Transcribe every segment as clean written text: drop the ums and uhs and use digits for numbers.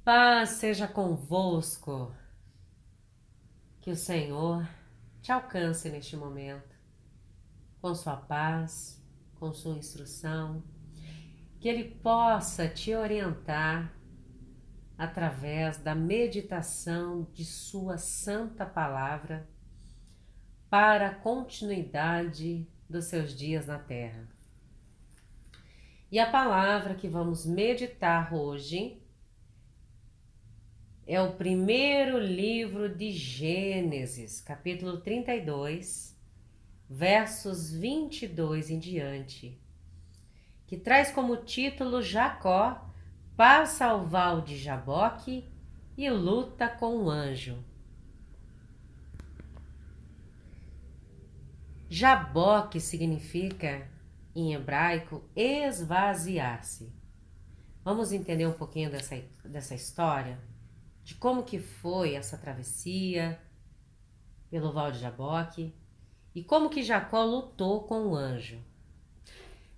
Paz seja convosco, que o Senhor te alcance neste momento, com sua paz, com sua instrução, que Ele possa te orientar através da meditação de sua santa palavra para a continuidade dos seus dias na terra. E a palavra que vamos meditar hoje é o primeiro livro de Gênesis, capítulo 32, versos 22 em diante, que traz como título Jacó passa ao val de Jaboque e luta com o anjo. Jaboque significa, em hebraico, esvaziar-se. Vamos entender um pouquinho dessa história, de como que foi essa travessia pelo val de Jaboque e como que Jacó lutou com o anjo.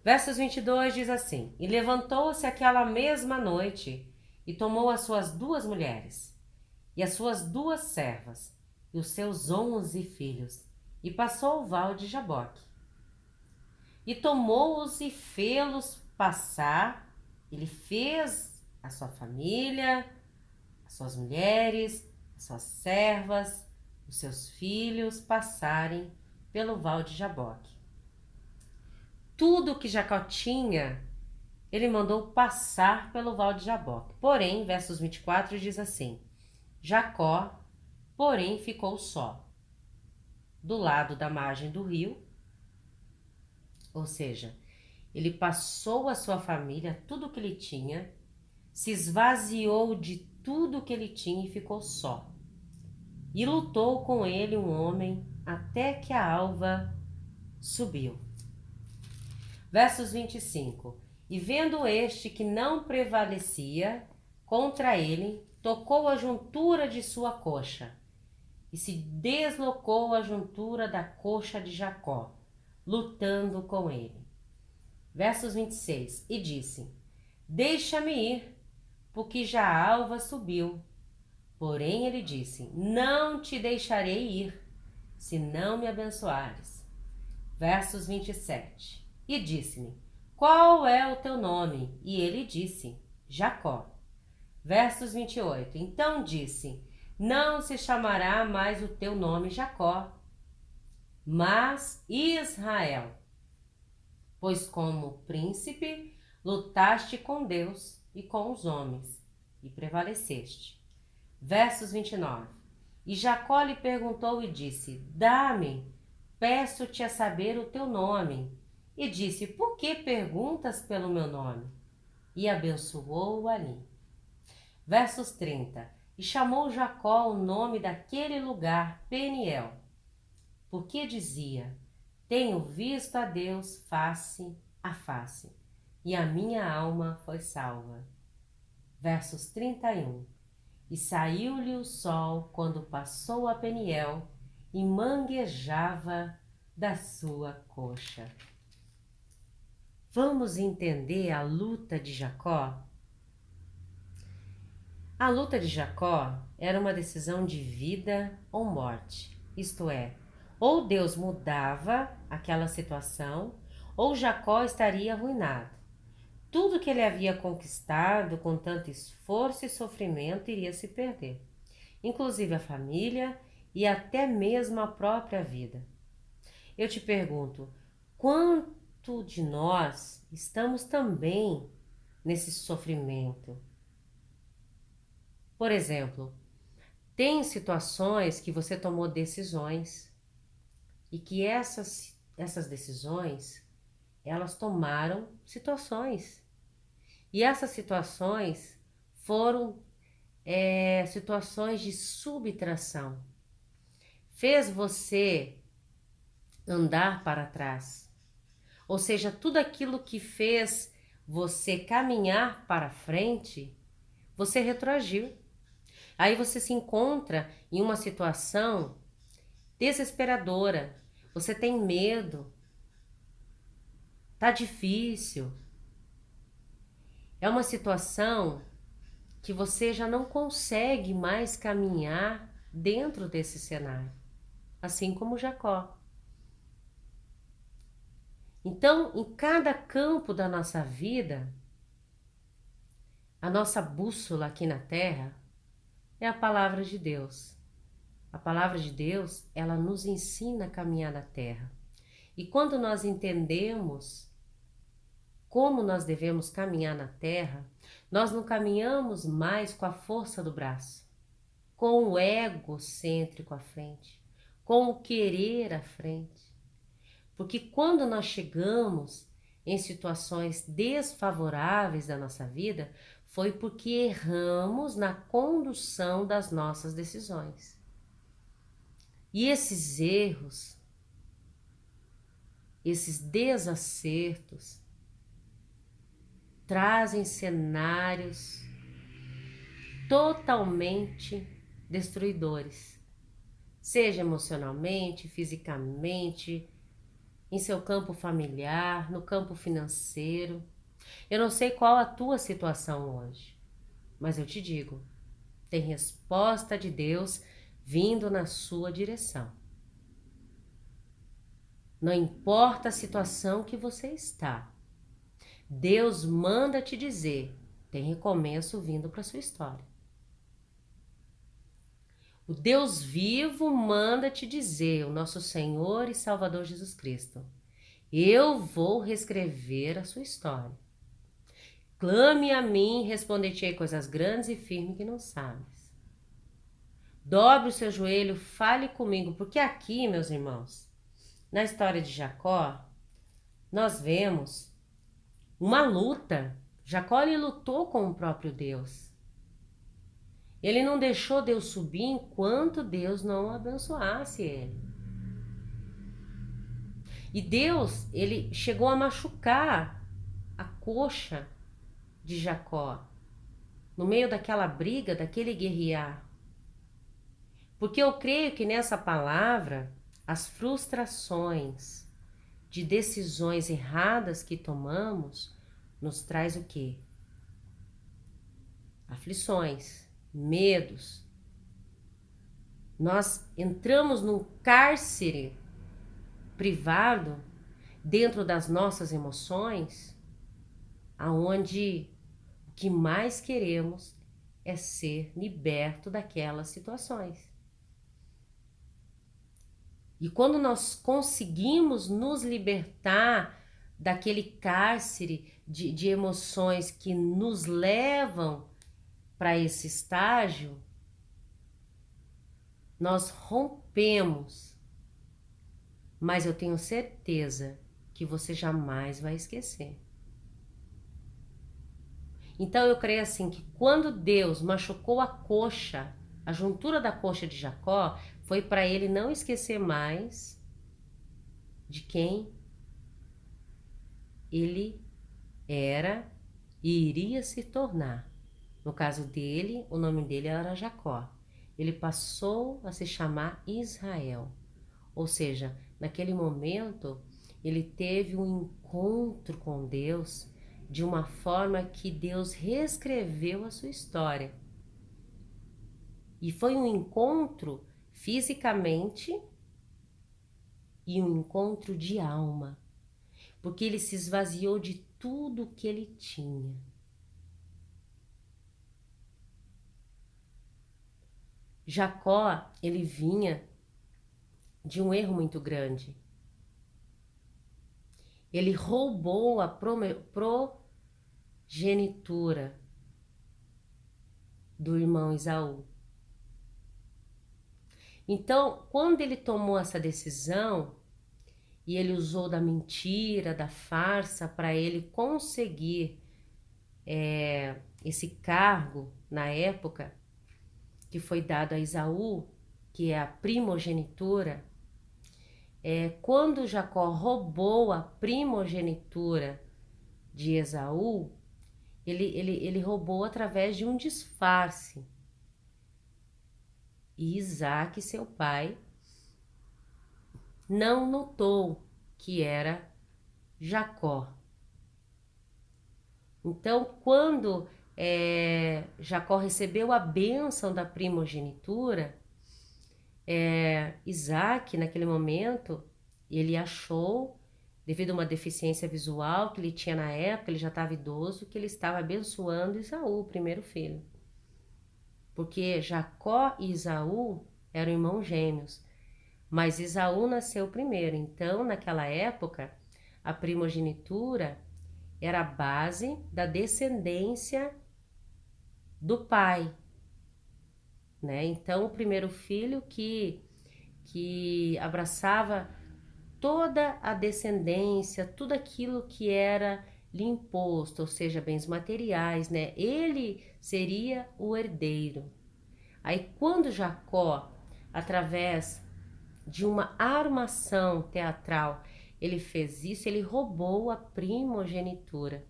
Versos 22 diz assim: E levantou-se aquela mesma noite e tomou as suas 2 mulheres e as suas 2 servas e os seus 11 filhos e passou ao val de Jaboque. E tomou-os e fê-los passar. Ele fez a sua família, as suas mulheres, as suas servas, os seus filhos passarem pelo val de Jaboque. Tudo que Jacó tinha, ele mandou passar pelo val de Jaboque. Porém, versos 24 diz assim: Jacó, porém, ficou só, do lado da margem do rio, ou seja, ele passou a sua família, tudo que ele tinha, se esvaziou de tudo que ele tinha e ficou só. E lutou com ele um homem até que a alva subiu. Versos 25. E vendo este que não prevalecia contra ele, tocou a juntura de sua coxa, e se deslocou a juntura da coxa de Jacó, lutando com ele. Versos 26. E disse: Deixa-me ir, porque já a alva subiu. Porém ele disse: Não te deixarei ir, se não me abençoares. Versos 27. E disse-me: Qual é o teu nome? E ele disse: Jacó. Versos 28. Então disse: Não se chamará mais o teu nome Jacó, mas Israel, pois como príncipe lutaste com Deus e com os homens, e prevaleceste. Versos 29. E Jacó lhe perguntou e disse: Dá-me, peço-te a saber o teu nome. E disse: Por que perguntas pelo meu nome? E abençoou-o ali. Versos 30. E chamou Jacó o nome daquele lugar Peniel, porque dizia: Tenho visto a Deus face a face, e a minha alma foi salva. Versos 31. E saiu-lhe o sol quando passou a Peniel e manguejava da sua coxa. Vamos entender a luta de Jacó? A luta de Jacó era uma decisão de vida ou morte, isto é, ou Deus mudava aquela situação, ou Jacó estaria arruinado. Tudo que ele havia conquistado com tanto esforço e sofrimento iria se perder, inclusive a família e até mesmo a própria vida. Eu te pergunto, quanto de nós estamos também nesse sofrimento? Por exemplo, tem situações que você tomou decisões e que essas decisões, elas tomaram situações. E essas situações foram situações de subtração. Fez você andar para trás. Ou seja, tudo aquilo que fez você caminhar para frente, você retroagiu. Aí você se encontra em uma situação desesperadora. Você tem medo. Tá difícil. É uma situação que você já não consegue mais caminhar dentro desse cenário, assim como Jacó. Então, em cada campo da nossa vida, a nossa bússola aqui na Terra é a palavra de Deus. A palavra de Deus, ela nos ensina a caminhar na Terra. E quando nós entendemos como nós devemos caminhar na Terra, nós não caminhamos mais com a força do braço, com o egocêntrico à frente, com o querer à frente. Porque quando nós chegamos em situações desfavoráveis da nossa vida, foi porque erramos na condução das nossas decisões. E esses erros, esses desacertos, trazem cenários totalmente destruidores, seja emocionalmente, fisicamente, em seu campo familiar, no campo financeiro. Eu não sei qual a tua situação hoje, mas eu te digo, tem resposta de Deus vindo na sua direção. Não importa a situação que você está, Deus manda te dizer, tem recomeço vindo para sua história. O Deus vivo manda te dizer, o nosso Senhor e Salvador Jesus Cristo, eu vou reescrever a sua história. Clame a mim, responder-te-ei coisas grandes e firmes que não sabes. Dobre o seu joelho, fale comigo, porque aqui, meus irmãos, na história de Jacó, nós vemos uma luta. Jacó, ele lutou com o próprio Deus. Ele não deixou Deus subir enquanto Deus não abençoasse ele. E Deus, ele chegou a machucar a coxa de Jacó, no meio daquela briga, daquele guerrear. Porque eu creio que nessa palavra, as frustrações de decisões erradas que tomamos, nos traz o quê? Aflições, medos. Nós entramos num cárcere privado dentro das nossas emoções, aonde o que mais queremos é ser liberto daquelas situações. E quando nós conseguimos nos libertar daquele cárcere de emoções que nos levam para esse estágio, nós rompemos. Mas eu tenho certeza que você jamais vai esquecer. Então eu creio assim que quando Deus machucou a coxa, a juntura da coxa de Jacó, foi para ele não esquecer mais de quem ele era e iria se tornar. No caso dele, o nome dele era Jacó. Ele passou a se chamar Israel. Ou seja, naquele momento, ele teve um encontro com Deus de uma forma que Deus reescreveu a sua história. E foi um encontro fisicamente e um encontro de alma, porque ele se esvaziou de tudo que ele tinha. Jacó, ele vinha de um erro muito grande. Ele roubou a progenitura do irmão Esaú. Então, quando ele tomou essa decisão e ele usou da mentira, da farsa para ele conseguir esse cargo na época que foi dado a Esaú, que é a primogenitura, quando Jacó roubou a primogenitura de Esaú, ele roubou através de um disfarce. E Isaac, seu pai, não notou que era Jacó. Então, quando Jacó recebeu a bênção da primogenitura, Isaac, naquele momento, ele achou, devido a uma deficiência visual que ele tinha na época, ele já estava idoso, que ele estava abençoando Esaú, o primeiro filho. Porque Jacó e Esaú eram irmãos gêmeos, mas Esaú nasceu primeiro. Então, naquela época, a primogenitura era a base da descendência do pai, né? Então, o primeiro filho que abraçava toda a descendência, tudo aquilo que era lhe imposto, ou seja, bens materiais, né? Ele seria o herdeiro. Aí, quando Jacó, através de uma armação teatral, ele fez isso, ele roubou a primogenitura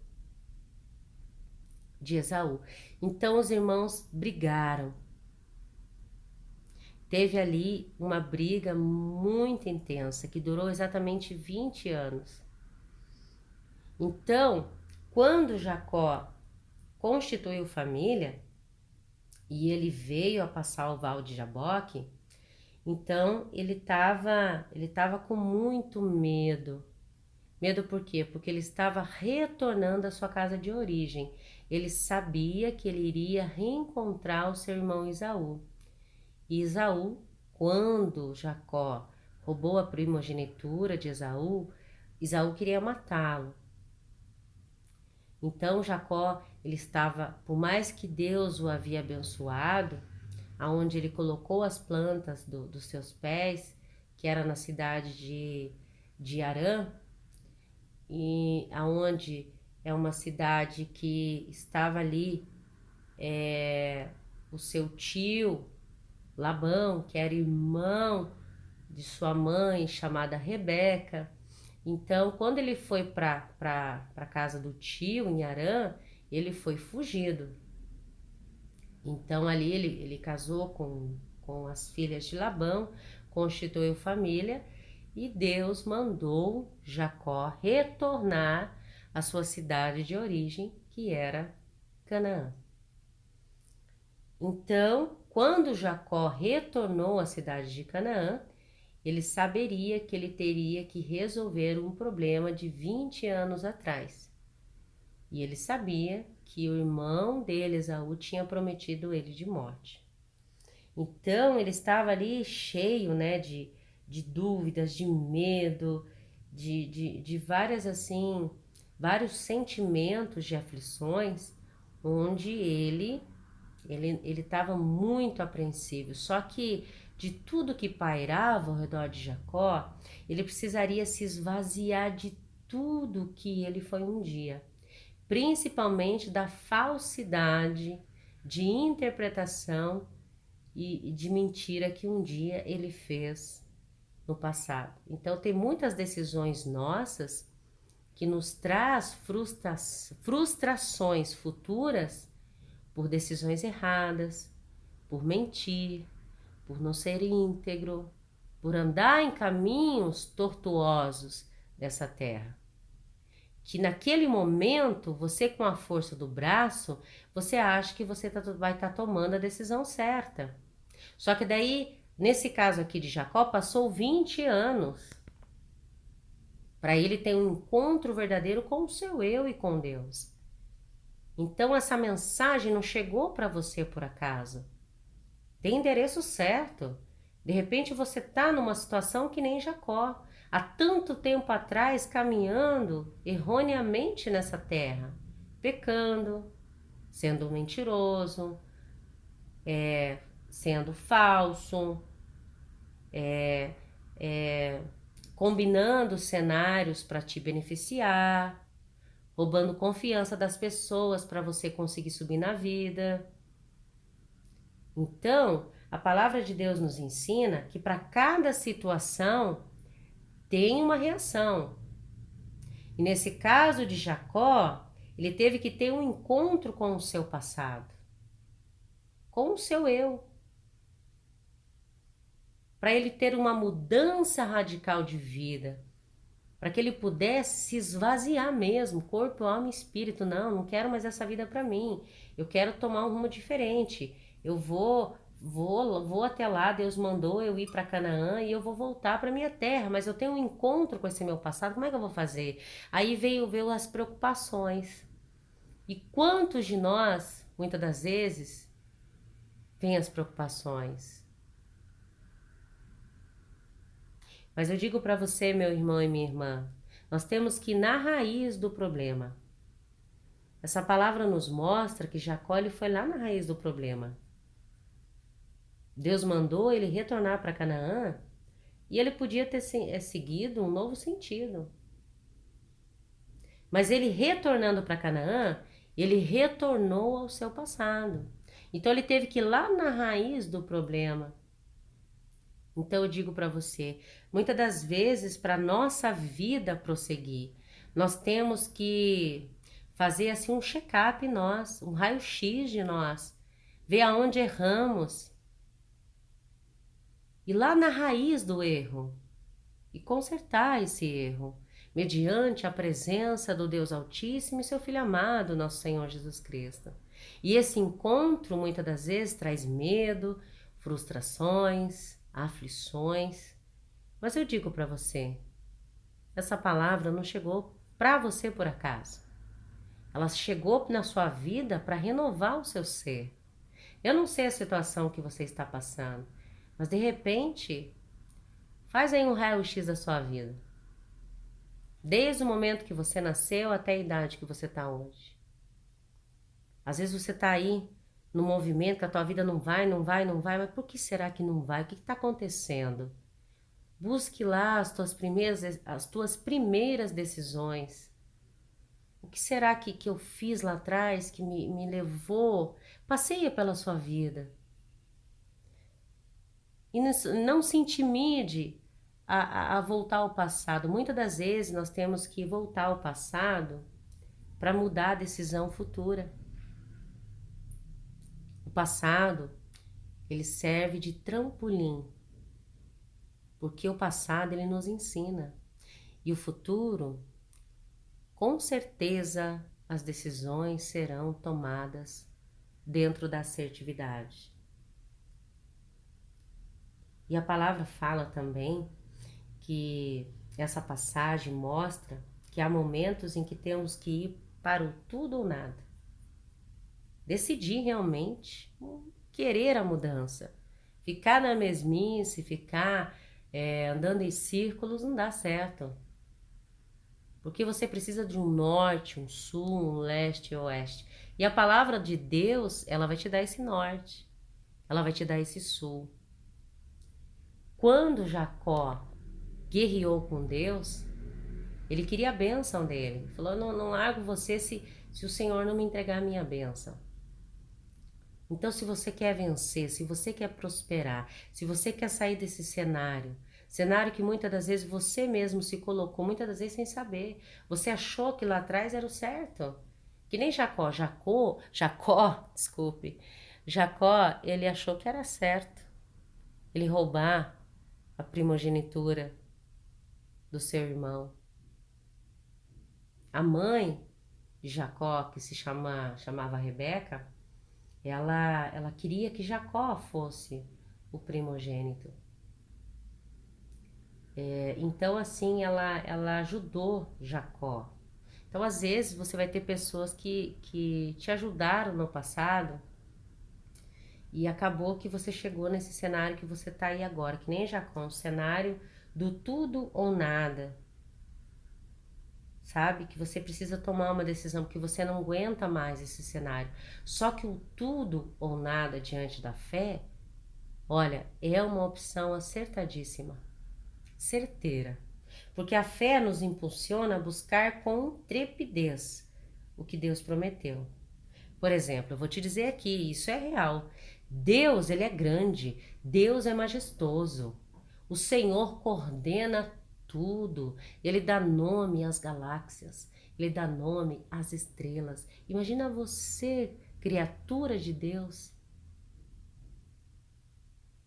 de Esaú. Então, os irmãos brigaram. Teve ali uma briga muito intensa, que durou exatamente 20 anos. Então, quando Jacó constituiu família, e ele veio a passar o Val de Jaboque, então ele tava com muito medo. Medo por quê? Porque ele estava retornando à sua casa de origem. Ele sabia que ele iria reencontrar o seu irmão Esaú. E Esaú, quando Jacó roubou a primogenitura de Esaú, Esaú queria matá-lo. Então Jacó, ele estava, por mais que Deus o havia abençoado, aonde ele colocou as plantas dos seus pés, que era na cidade de Harã, e aonde é uma cidade que estava ali o seu tio Labão, que era irmão de sua mãe, chamada Rebeca. Então, quando ele foi para a casa do tio, em Harã, ele foi fugido. Então, ali ele casou com as filhas de Labão, constituiu família, e Deus mandou Jacó retornar à sua cidade de origem, que era Canaã. Então, quando Jacó retornou à cidade de Canaã, ele saberia que ele teria que resolver um problema de 20 anos atrás. E ele sabia que o irmão dele, Esaú, tinha prometido ele de morte. Então, ele estava ali cheio, né, de dúvidas, de medo, de vários sentimentos de aflições, onde ele estava muito apreensivo. Só que de tudo que pairava ao redor de Jacó, ele precisaria se esvaziar de tudo que ele foi um dia, principalmente da falsidade de interpretação e de mentira que um dia ele fez no passado. Então tem muitas decisões nossas que nos traz frustrações futuras por decisões erradas, por mentir, por não ser íntegro, por andar em caminhos tortuosos dessa terra. Que naquele momento, você com a força do braço, você acha que você vai estar tomando a decisão certa. Só que daí, nesse caso aqui de Jacó, passou 20 anos para ele ter um encontro verdadeiro com o seu eu e com Deus. Então essa mensagem não chegou para você por acaso. Tem endereço certo. De repente você está numa situação que nem Jacó, há tanto tempo atrás caminhando erroneamente nessa terra, pecando, sendo mentiroso, sendo falso, combinando cenários para te beneficiar, roubando confiança das pessoas para você conseguir subir na vida. Então, a palavra de Deus nos ensina que para cada situação tem uma reação. E nesse caso de Jacó, ele teve que ter um encontro com o seu passado, com o seu eu, para ele ter uma mudança radical de vida. para que ele pudesse se esvaziar mesmo, corpo, alma e espírito. Não quero mais essa vida para mim. Eu quero tomar um rumo diferente. Eu vou até lá, Deus mandou eu ir para Canaã e eu vou voltar para minha terra, mas eu tenho um encontro com esse meu passado, como é que eu vou fazer? Aí veio as preocupações. E quantos de nós, muitas das vezes, vêm as preocupações? Mas eu digo para você, meu irmão e minha irmã, nós temos que ir na raiz do problema. Essa palavra nos mostra que Jacó ele foi lá na raiz do problema. Deus mandou ele retornar para Canaã e ele podia ter seguido um novo sentido. Mas ele retornando para Canaã, ele retornou ao seu passado. Então ele teve que ir lá na raiz do problema. Então eu digo para você, muitas das vezes para nossa vida prosseguir, nós temos que fazer assim um check-up em nós, um raio-x de nós, ver aonde erramos, ir lá na raiz do erro e consertar esse erro, mediante a presença do Deus Altíssimo e seu Filho amado, nosso Senhor Jesus Cristo. E esse encontro muitas das vezes traz medo, frustrações, aflições. Mas eu digo para você, essa palavra não chegou para você por acaso. Ela chegou na sua vida para renovar o seu ser. Eu não sei a situação que você está passando, mas de repente, faz aí um raio-x da sua vida. Desde o momento que você nasceu até a idade que você está hoje. Às vezes você está aí no movimento que a tua vida não vai, mas por que será que não vai? O que está acontecendo? Busque lá as tuas primeiras decisões. O que será que eu fiz lá atrás que me levou? Passeia pela sua vida. E não se intimide a voltar ao passado. Muitas das vezes nós temos que voltar ao passado para mudar a decisão futura. O passado, ele serve de trampolim, porque o passado ele nos ensina. E o futuro, com certeza, as decisões serão tomadas dentro da assertividade. E a palavra fala também que essa passagem mostra que há momentos em que temos que ir para o tudo ou nada. Decidir realmente querer a mudança. Ficar na mesmice, ficar andando em círculos não dá certo. Porque você precisa de um norte, um sul, um leste e oeste. E a palavra de Deus, ela vai te dar esse norte. Ela vai te dar esse sul. Quando Jacó guerreou com Deus, ele queria a bênção dele. Ele falou, não largo você se o Senhor não me entregar a minha bênção. Então, se você quer vencer, se você quer prosperar, se você quer sair desse cenário que muitas das vezes você mesmo se colocou, muitas das vezes sem saber, você achou que lá atrás era o certo. Que nem Jacó, Jacó, ele achou que era certo ele roubar a primogenitura do seu irmão. A mãe de Jacó, que se chamava Rebeca, ela queria que Jacó fosse o primogênito. Então, assim, ela ajudou Jacó. Então, às vezes, você vai ter pessoas que te ajudaram no passado e acabou que você chegou nesse cenário que você está aí agora, que nem Jacó, um cenário do tudo ou nada. Sabe? Que você precisa tomar uma decisão, porque você não aguenta mais esse cenário. Só que o tudo ou nada diante da fé, olha, é uma opção acertadíssima, certeira. Porque a fé nos impulsiona a buscar com intrepidez o que Deus prometeu. Por exemplo, eu vou te dizer aqui, isso é real. Deus, ele é grande, Deus é majestoso. O Senhor coordena tudo, ele dá nome às galáxias, ele dá nome às estrelas. Imagina você, criatura de Deus.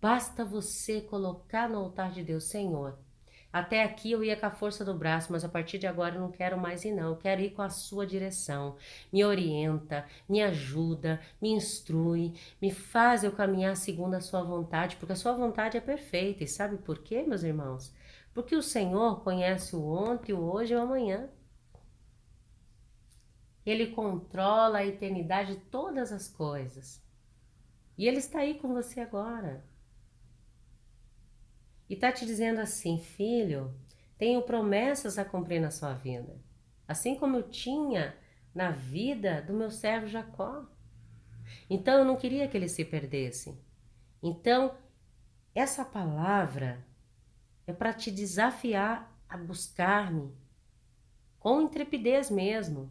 Basta você colocar no altar de Deus, Senhor, Até aqui eu ia com a força do braço, mas a partir de agora eu não quero mais ir não, eu quero ir com a sua direção. Me orienta, me ajuda, me instrui, me faz eu caminhar segundo a sua vontade, porque a sua vontade é perfeita. E sabe por quê, meus irmãos? Porque o Senhor conhece o ontem, o hoje e o amanhã. Ele controla a eternidade de todas as coisas. E Ele está aí com você agora. E está te dizendo assim, filho, tenho promessas a cumprir na sua vida. Assim como eu tinha na vida do meu servo Jacó. Então eu não queria que ele se perdesse. Então, essa palavra é para te desafiar a buscar-me com intrepidez mesmo.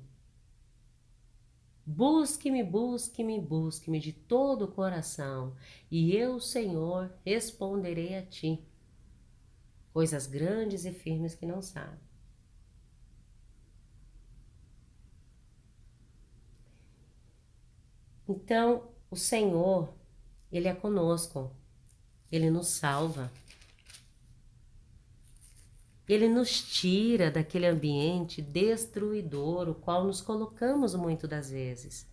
Busque-me, busque-me, busque-me de todo o coração, e eu, Senhor, responderei a ti. Coisas grandes e firmes que não sabe. Então, o Senhor, Ele é conosco, Ele nos salva, Ele nos tira daquele ambiente destruidor, o qual nos colocamos muito das vezes.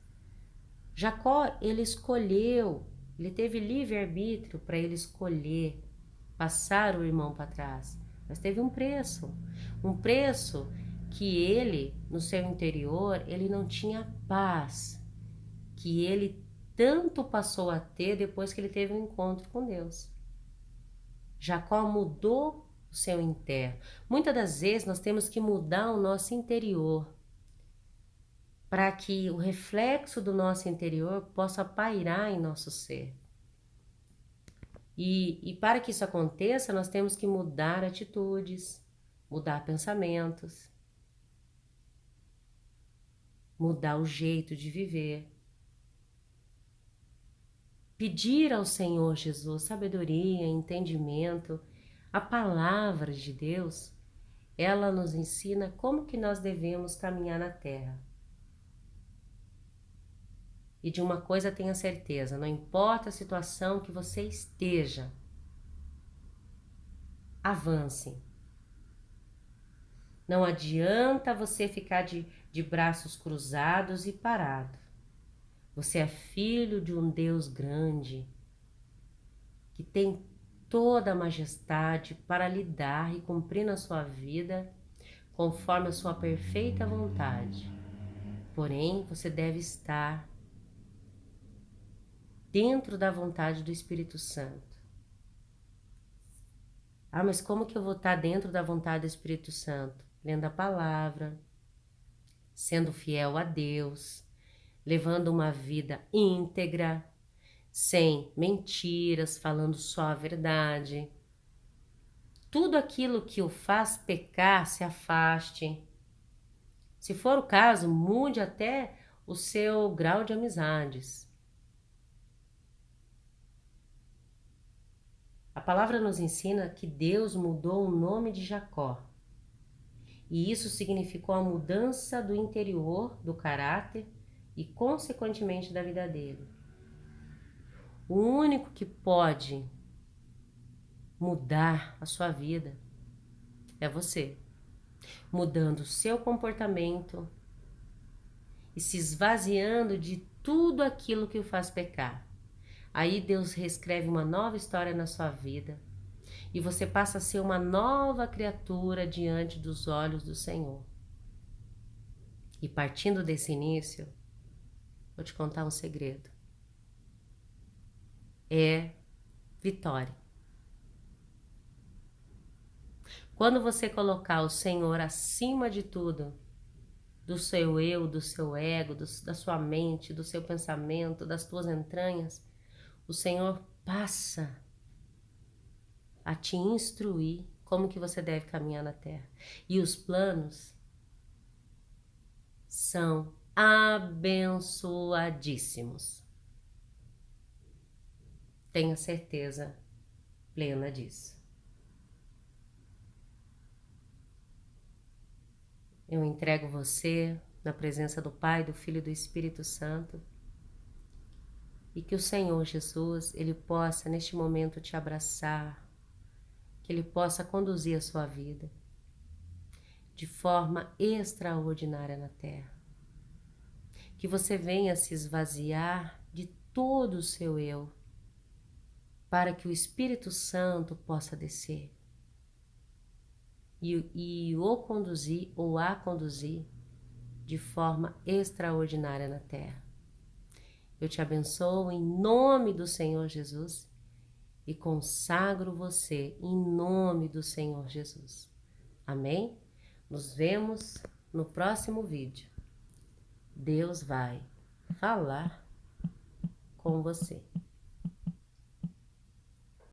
Jacó, ele escolheu, ele teve livre-arbítrio para ele escolher passar o irmão para trás, mas teve um preço que ele, no seu interior, ele não tinha paz, que ele tanto passou a ter depois que ele teve um encontro com Deus. Jacó mudou o seu interno. Muitas das vezes nós temos que mudar o nosso interior para que o reflexo do nosso interior possa pairar em nosso ser. E para que isso aconteça, nós temos que mudar atitudes, mudar pensamentos, mudar o jeito de viver. Pedir ao Senhor Jesus sabedoria, entendimento. A palavra de Deus, ela nos ensina como que nós devemos caminhar na terra. E de uma coisa tenha certeza, não importa a situação que você esteja, avance. Não adianta você ficar de braços cruzados e parado. Você é filho de um Deus grande, que tem toda a majestade para lhe dar e cumprir na sua vida conforme a sua perfeita vontade. Porém, você deve estar dentro da vontade do Espírito Santo. Ah, mas como que eu vou estar dentro da vontade do Espírito Santo? Lendo a palavra, sendo fiel a Deus, levando uma vida íntegra, sem mentiras, falando só a verdade. Tudo aquilo que o faz pecar, se afaste. Se for o caso, mude até o seu grau de amizades. A palavra nos ensina que Deus mudou o nome de Jacó. E isso significou a mudança do interior, do caráter e, consequentemente, da vida dele. O único que pode mudar a sua vida é você, mudando o seu comportamento e se esvaziando de tudo aquilo que o faz pecar. Aí Deus reescreve uma nova história na sua vida e você passa a ser uma nova criatura diante dos olhos do Senhor. E partindo desse início, vou te contar um segredo. É vitória. Quando você colocar o Senhor acima de tudo, do seu eu, do seu ego, da sua mente, do seu pensamento, das tuas entranhas, o Senhor passa a te instruir como que você deve caminhar na terra. E os planos são abençoadíssimos. Tenha certeza plena disso. Eu entrego você na presença do Pai, do Filho e do Espírito Santo. E que o Senhor Jesus, Ele possa neste momento te abraçar, que Ele possa conduzir a sua vida de forma extraordinária na terra. Que você venha se esvaziar de todo o seu eu, para que o Espírito Santo possa descer e o conduzir ou a conduzir de forma extraordinária na terra. Eu te abençoo em nome do Senhor Jesus e consagro você em nome do Senhor Jesus. Amém? Nos vemos no próximo vídeo. Deus vai falar com você.